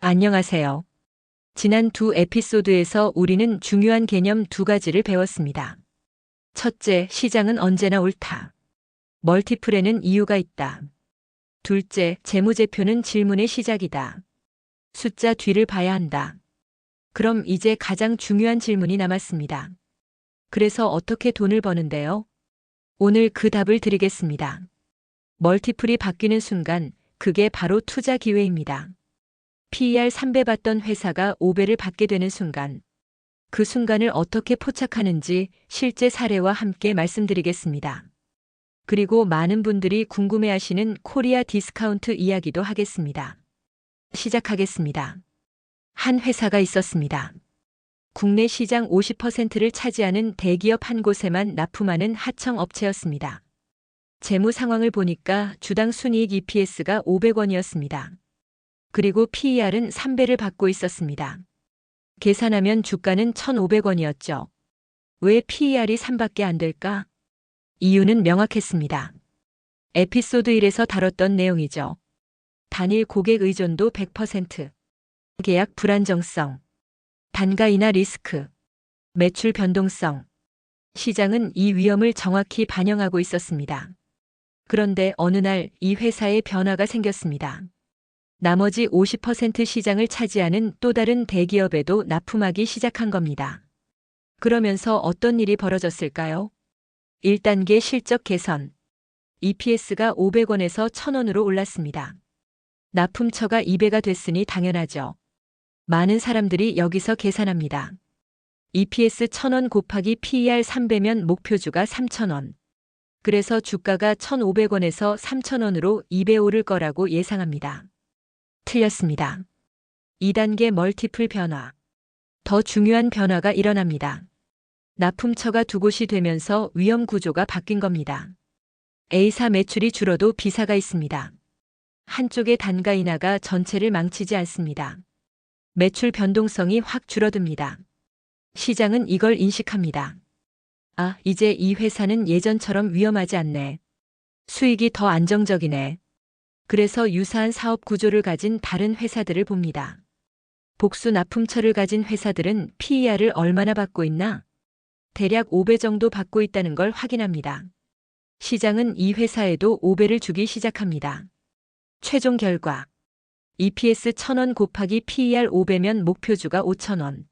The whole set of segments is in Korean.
안녕하세요. 지난 두 에피소드에서 우리는 중요한 개념 두 가지를 배웠습니다. 첫째, 시장은 언제나 옳다. 멀티플에는 이유가 있다. 둘째, 재무제표는 질문의 시작이다. 숫자 뒤를 봐야 한다. 그럼 이제 가장 중요한 질문이 남았습니다. 그래서 어떻게 돈을 버는데요? 오늘 그 답을 드리겠습니다. 멀티플이 바뀌는 순간, 그게 바로 투자 기회입니다. PER 3배 받던 회사가 5배를 받게 되는 순간, 그 순간을 어떻게 포착하는지 실제 사례와 함께 말씀드리겠습니다. 그리고 많은 분들이 궁금해하시는 코리아 디스카운트 이야기도 하겠습니다. 시작하겠습니다. 한 회사가 있었습니다. 국내 시장 50%를 차지하는 대기업 한 곳에만 납품하는 하청업체였습니다. 재무 상황을 보니까 주당 순이익 EPS가 500원이었습니다. 그리고 PER은 3배를 받고 있었습니다. 계산하면 주가는 1,500원이었죠. 왜 PER이 3밖에 안 될까? 이유는 명확했습니다. 에피소드 1에서 다뤘던 내용이죠. 단일 고객 의존도 100%, 계약 불안정성, 단가 인하 리스크, 매출 변동성. 시장은 이 위험을 정확히 반영하고 있었습니다. 그런데 어느 날 이 회사에 변화가 생겼습니다. 나머지 50% 시장을 차지하는 또 다른 대기업에도 납품하기 시작한 겁니다. 그러면서 어떤 일이 벌어졌을까요? 1단계 실적 개선. EPS가 500원에서 1,000원으로 올랐습니다. 납품처가 2배가 됐으니 당연하죠. 많은 사람들이 여기서 계산합니다. EPS 1,000원 곱하기 PER 3배면 목표주가 3,000원. 그래서 주가가 1,500원에서 3,000원으로 2배 오를 거라고 예상합니다. 틀렸습니다. 2단계 멀티플 변화. 더 중요한 변화가 일어납니다. 납품처가 두 곳이 되면서 위험 구조가 바뀐 겁니다. A사 매출이 줄어도 B사가 있습니다. 한쪽의 단가 인하가 전체를 망치지 않습니다. 매출 변동성이 확 줄어듭니다. 시장은 이걸 인식합니다. 아, 이제 이 회사는 예전처럼 위험하지 않네. 수익이 더 안정적이네. 그래서 유사한 사업 구조를 가진 다른 회사들을 봅니다. 복수 납품처를 가진 회사들은 PER을 얼마나 받고 있나? 대략 5배 정도 받고 있다는 걸 확인합니다. 시장은 이 회사에도 5배를 주기 시작합니다. 최종 결과. EPS 1,000원 곱하기 PER 5배면 목표주가 5,000원.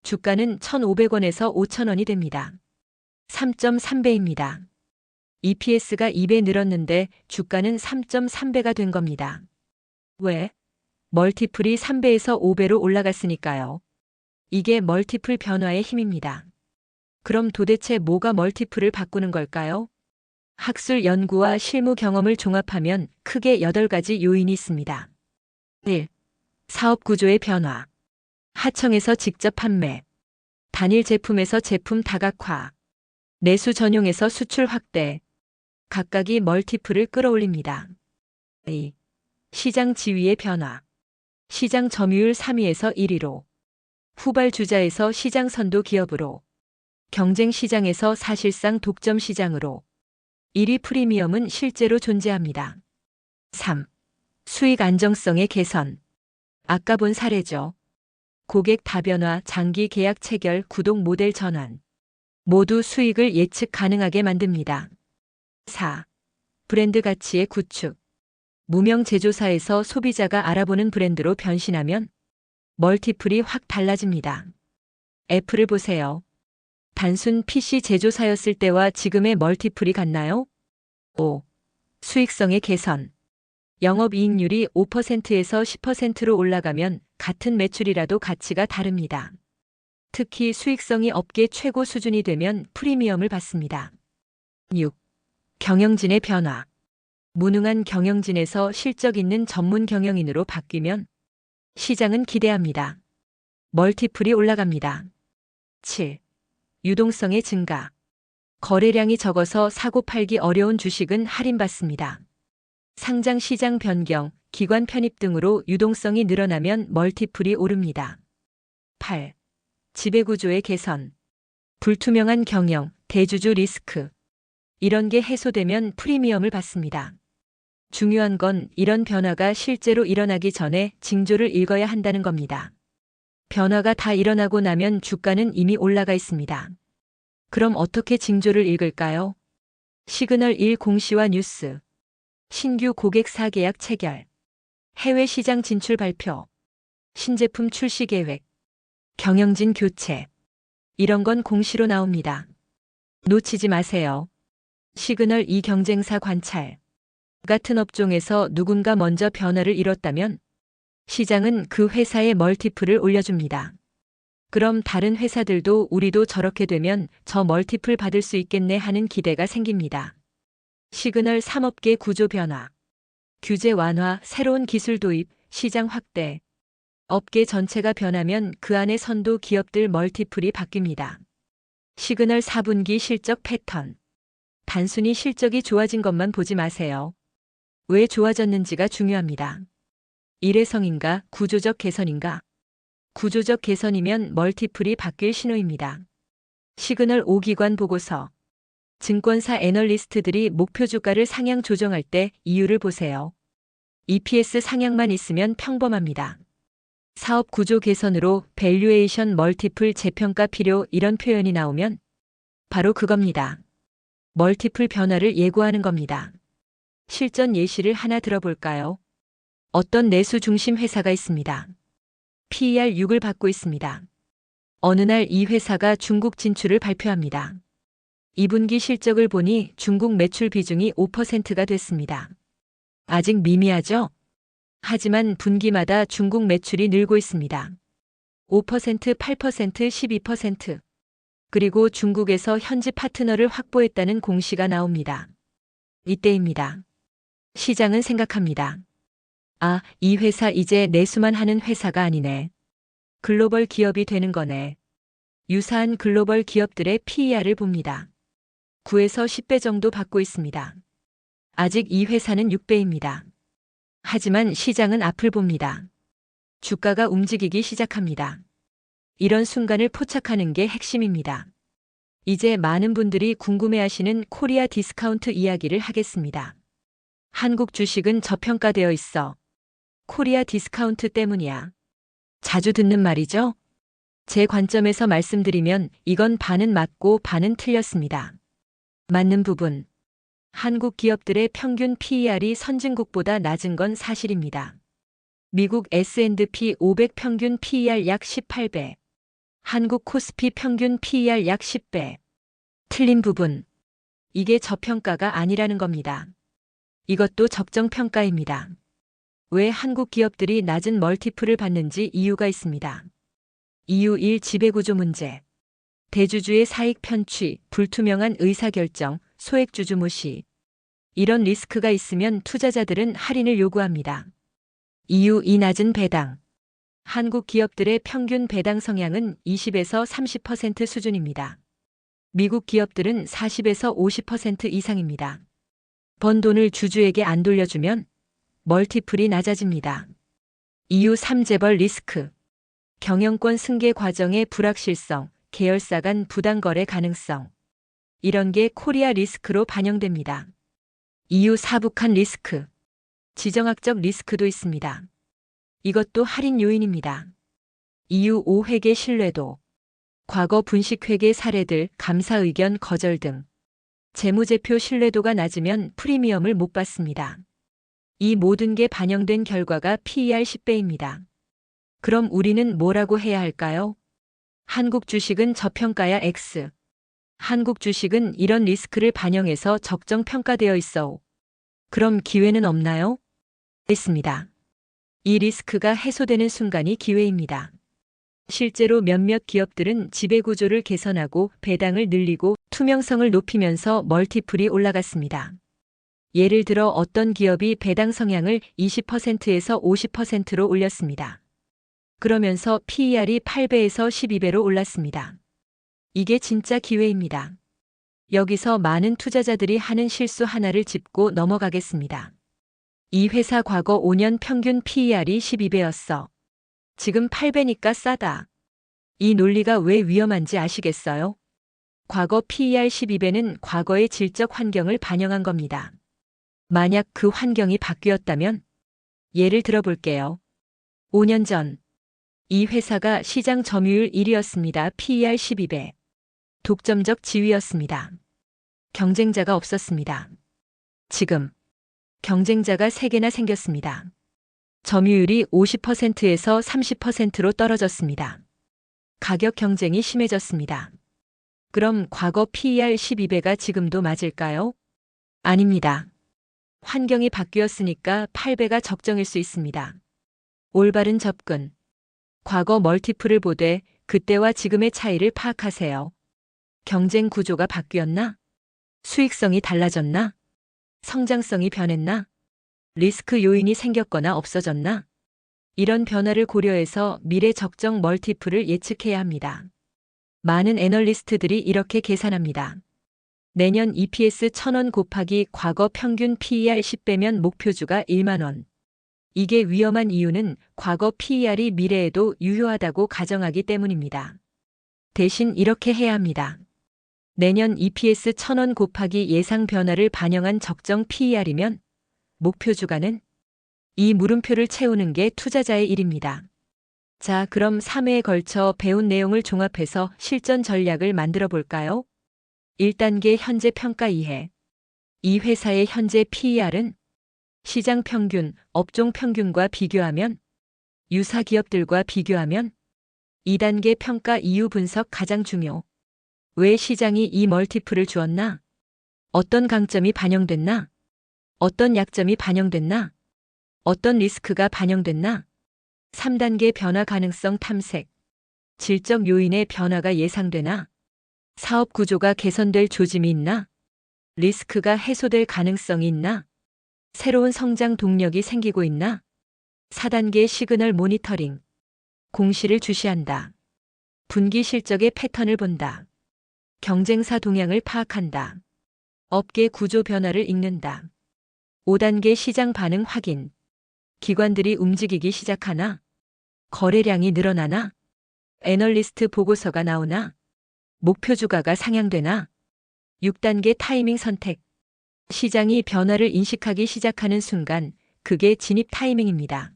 주가는 1,500원에서 5,000원이 됩니다. 3.3배입니다. EPS가 2배 늘었는데 주가는 3.3배가 된 겁니다. 왜? 멀티플이 3배에서 5배로 올라갔으니까요. 이게 멀티플 변화의 힘입니다. 그럼 도대체 뭐가 멀티플을 바꾸는 걸까요? 학술 연구와 실무 경험을 종합하면 크게 8가지 요인이 있습니다. 1. 사업 구조의 변화. 하청에서 직접 판매. 단일 제품에서 제품 다각화. 내수 전용에서 수출 확대. 각각이 멀티플을 끌어올립니다. 2. 시장 지위의 변화. 시장 점유율 3위에서 1위로. 후발주자에서 시장 선도 기업으로. 경쟁 시장에서 사실상 독점 시장으로. 1위 프리미엄은 실제로 존재합니다. 3. 수익 안정성의 개선. 아까 본 사례죠. 고객 다변화, 장기 계약 체결, 구독 모델 전환. 모두 수익을 예측 가능하게 만듭니다. 4. 브랜드 가치의 구축. 무명 제조사에서 소비자가 알아보는 브랜드로 변신하면 멀티플이 확 달라집니다. 애플을 보세요. 단순 PC 제조사였을 때와 지금의 멀티플이 같나요? 5. 수익성의 개선. 영업이익률이 5%에서 10%로 올라가면 같은 매출이라도 가치가 다릅니다. 특히 수익성이 업계 최고 수준이 되면 프리미엄을 받습니다. 6. 경영진의 변화. 무능한 경영진에서 실적 있는 전문 경영인으로 바뀌면 시장은 기대합니다. 멀티플이 올라갑니다. 7. 유동성의 증가. 거래량이 적어서 사고 팔기 어려운 주식은 할인받습니다. 상장 시장 변경, 기관 편입 등으로 유동성이 늘어나면 멀티플이 오릅니다. 8. 지배구조의 개선. 불투명한 경영, 대주주 리스크. 이런 게 해소되면 프리미엄을 받습니다. 중요한 건 이런 변화가 실제로 일어나기 전에 징조를 읽어야 한다는 겁니다. 변화가 다 일어나고 나면 주가는 이미 올라가 있습니다. 그럼 어떻게 징조를 읽을까요? 시그널 1 공시와 뉴스, 신규 고객사 계약 체결, 해외 시장 진출 발표, 신제품 출시 계획, 경영진 교체. 이런 건 공시로 나옵니다. 놓치지 마세요. 시그널 2 경쟁사 관찰. 같은 업종에서 누군가 먼저 변화를 이뤘다면 시장은 그 회사의 멀티플을 올려줍니다. 그럼 다른 회사들도 우리도 저렇게 되면 저 멀티플 받을 수 있겠네 하는 기대가 생깁니다. 시그널 3업계 구조 변화. 규제 완화, 새로운 기술 도입, 시장 확대. 업계 전체가 변하면 그 안에 선도 기업들 멀티플이 바뀝니다. 시그널 4분기 실적 패턴. 단순히 실적이 좋아진 것만 보지 마세요. 왜 좋아졌는지가 중요합니다. 일회성인가, 구조적 개선인가? 구조적 개선이면 멀티플이 바뀔 신호입니다. 시그널 5기관 보고서. 증권사 애널리스트들이 목표 주가를 상향 조정할 때 이유를 보세요. EPS 상향만 있으면 평범합니다. 사업 구조 개선으로 밸류에이션 멀티플 재평가 필요 이런 표현이 나오면 바로 그겁니다. 멀티플 변화를 예고하는 겁니다. 실전 예시를 하나 들어볼까요? 어떤 내수 중심 회사가 있습니다. PER 6을 받고 있습니다. 어느 날 이 회사가 중국 진출을 발표합니다. 2분기 실적을 보니 중국 매출 비중이 5%가 됐습니다. 아직 미미하죠? 하지만 분기마다 중국 매출이 늘고 있습니다. 5%, 8%, 12%. 그리고 중국에서 현지 파트너를 확보했다는 공시가 나옵니다. 이때입니다. 시장은 생각합니다. 아, 이 회사 이제 내수만 하는 회사가 아니네. 글로벌 기업이 되는 거네. 유사한 글로벌 기업들의 PER을 봅니다. 9에서 10배 정도 받고 있습니다. 아직 이 회사는 6배입니다. 하지만 시장은 앞을 봅니다. 주가가 움직이기 시작합니다. 이런 순간을 포착하는 게 핵심입니다. 이제 많은 분들이 궁금해하시는 코리아 디스카운트 이야기를 하겠습니다. 한국 주식은 저평가되어 있어. 코리아 디스카운트 때문이야. 자주 듣는 말이죠? 제 관점에서 말씀드리면 이건 반은 맞고 반은 틀렸습니다. 맞는 부분. 한국 기업들의 평균 PER이 선진국보다 낮은 건 사실입니다. 미국 S&P 500 평균 PER 약 18배. 한국 코스피 평균 PER 약 10배. 틀린 부분. 이게 저평가가 아니라는 겁니다. 이것도 적정평가입니다. 왜 한국 기업들이 낮은 멀티플을 받는지 이유가 있습니다. 이유 1. 지배구조 문제. 대주주의 사익 편취, 불투명한 의사결정, 소액주주 무시. 이런 리스크가 있으면 투자자들은 할인을 요구합니다. 이유 2. 낮은 배당. 한국 기업들의 평균 배당 성향은 20에서 30% 수준입니다. 미국 기업들은 40에서 50% 이상입니다. 번 돈을 주주에게 안 돌려주면 멀티플이 낮아집니다. 이유 3. 재벌 리스크. 경영권 승계 과정의 불확실성, 계열사 간 부당 거래 가능성. 이런 게 코리아 리스크로 반영됩니다. 이유 4. 북한 리스크. 지정학적 리스크도 있습니다. 이것도 할인 요인입니다. 이유 5. 회계 신뢰도. 과거 분식회계 사례들, 감사 의견 거절 등. 재무제표 신뢰도가 낮으면 프리미엄을 못 받습니다. 이 모든 게 반영된 결과가 PER 10배입니다. 그럼 우리는 뭐라고 해야 할까요? 한국 주식은 저평가야 X. 한국 주식은 이런 리스크를 반영해서 적정 평가되어 있어. 그럼 기회는 없나요? 있습니다. 이 리스크가 해소되는 순간이 기회입니다. 실제로 몇몇 기업들은 지배구조를 개선하고 배당을 늘리고 투명성을 높이면서 멀티플이 올라갔습니다. 예를 들어 어떤 기업이 배당 성향을 20%에서 50%로 올렸습니다. 그러면서 PER이 8배에서 12배로 올랐습니다. 이게 진짜 기회입니다. 여기서 많은 투자자들이 하는 실수 하나를 짚고 넘어가겠습니다. 이 회사 과거 5년 평균 PER이 12배였어. 지금 8배니까 싸다. 이 논리가 왜 위험한지 아시겠어요? 과거 PER 12배는 과거의 질적 환경을 반영한 겁니다. 만약 그 환경이 바뀌었다면? 예를 들어볼게요. 5년 전, 이 회사가 시장 점유율 1위였습니다. PER 12배. 독점적 지위였습니다. 경쟁자가 없었습니다. 지금, 경쟁자가 3개나 생겼습니다. 점유율이 50%에서 30%로 떨어졌습니다. 가격 경쟁이 심해졌습니다. 그럼 과거 PER 12배가 지금도 맞을까요? 아닙니다. 환경이 바뀌었으니까 8배가 적정일 수 있습니다. 올바른 접근. 과거 멀티플을 보되 그때와 지금의 차이를 파악하세요. 경쟁 구조가 바뀌었나? 수익성이 달라졌나? 성장성이 변했나? 리스크 요인이 생겼거나 없어졌나? 이런 변화를 고려해서 미래 적정 멀티플을 예측해야 합니다. 많은 애널리스트들이 이렇게 계산합니다. 내년 EPS 1,000원 곱하기 과거 평균 PER 10배면 목표주가 1만 원. 이게 위험한 이유는 과거 PER이 미래에도 유효하다고 가정하기 때문입니다. 대신 이렇게 해야 합니다. 내년 EPS 1,000원 곱하기 예상 변화를 반영한 적정 PER이면 목표 주가는? 이 물음표를 채우는 게 투자자의 일입니다. 자, 그럼 3회에 걸쳐 배운 내용을 종합해서 실전 전략을 만들어 볼까요? 1단계 현재 평가 이해. 이 회사의 현재 PER은 시장 평균, 업종 평균과 비교하면, 유사 기업들과 비교하면, 2단계 평가 이유 분석 가장 중요. 왜 시장이 이 멀티플을 주었나? 어떤 강점이 반영됐나? 어떤 약점이 반영됐나? 어떤 리스크가 반영됐나? 3단계 변화 가능성 탐색. 질적 요인의 변화가 예상되나? 사업 구조가 개선될 조짐이 있나? 리스크가 해소될 가능성이 있나? 새로운 성장 동력이 생기고 있나? 4단계 시그널 모니터링. 공시를 주시한다. 분기 실적의 패턴을 본다. 경쟁사 동향을 파악한다. 업계 구조 변화를 읽는다. 5단계 시장 반응 확인. 기관들이 움직이기 시작하나? 거래량이 늘어나나? 애널리스트 보고서가 나오나? 목표 주가가 상향되나? 6단계 타이밍 선택. 시장이 변화를 인식하기 시작하는 순간 그게 진입 타이밍입니다.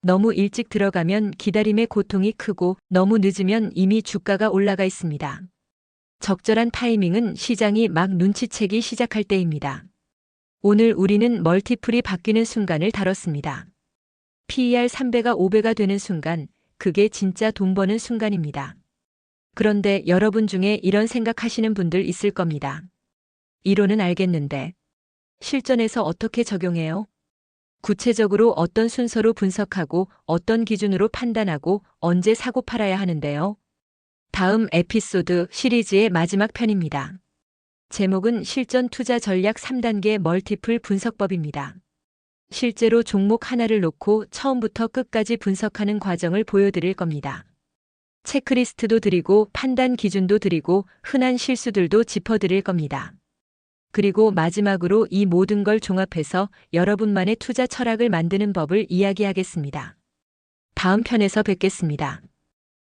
너무 일찍 들어가면 기다림의 고통이 크고 너무 늦으면 이미 주가가 올라가 있습니다. 적절한 타이밍은 시장이 막 눈치채기 시작할 때입니다. 오늘 우리는 멀티플이 바뀌는 순간을 다뤘습니다. PER 3배가 5배가 되는 순간, 그게 진짜 돈 버는 순간입니다. 그런데 여러분 중에 이런 생각하시는 분들 있을 겁니다. 이론은 알겠는데 실전에서 어떻게 적용해요? 구체적으로 어떤 순서로 분석하고 어떤 기준으로 판단하고 언제 사고 팔아야 하는데요? 다음 에피소드 시리즈의 마지막 편입니다. 제목은 실전 투자 전략 3단계 멀티플 분석법입니다. 실제로 종목 하나를 놓고 처음부터 끝까지 분석하는 과정을 보여드릴 겁니다. 체크리스트도 드리고 판단 기준도 드리고 흔한 실수들도 짚어드릴 겁니다. 그리고 마지막으로 이 모든 걸 종합해서 여러분만의 투자 철학을 만드는 법을 이야기하겠습니다. 다음 편에서 뵙겠습니다.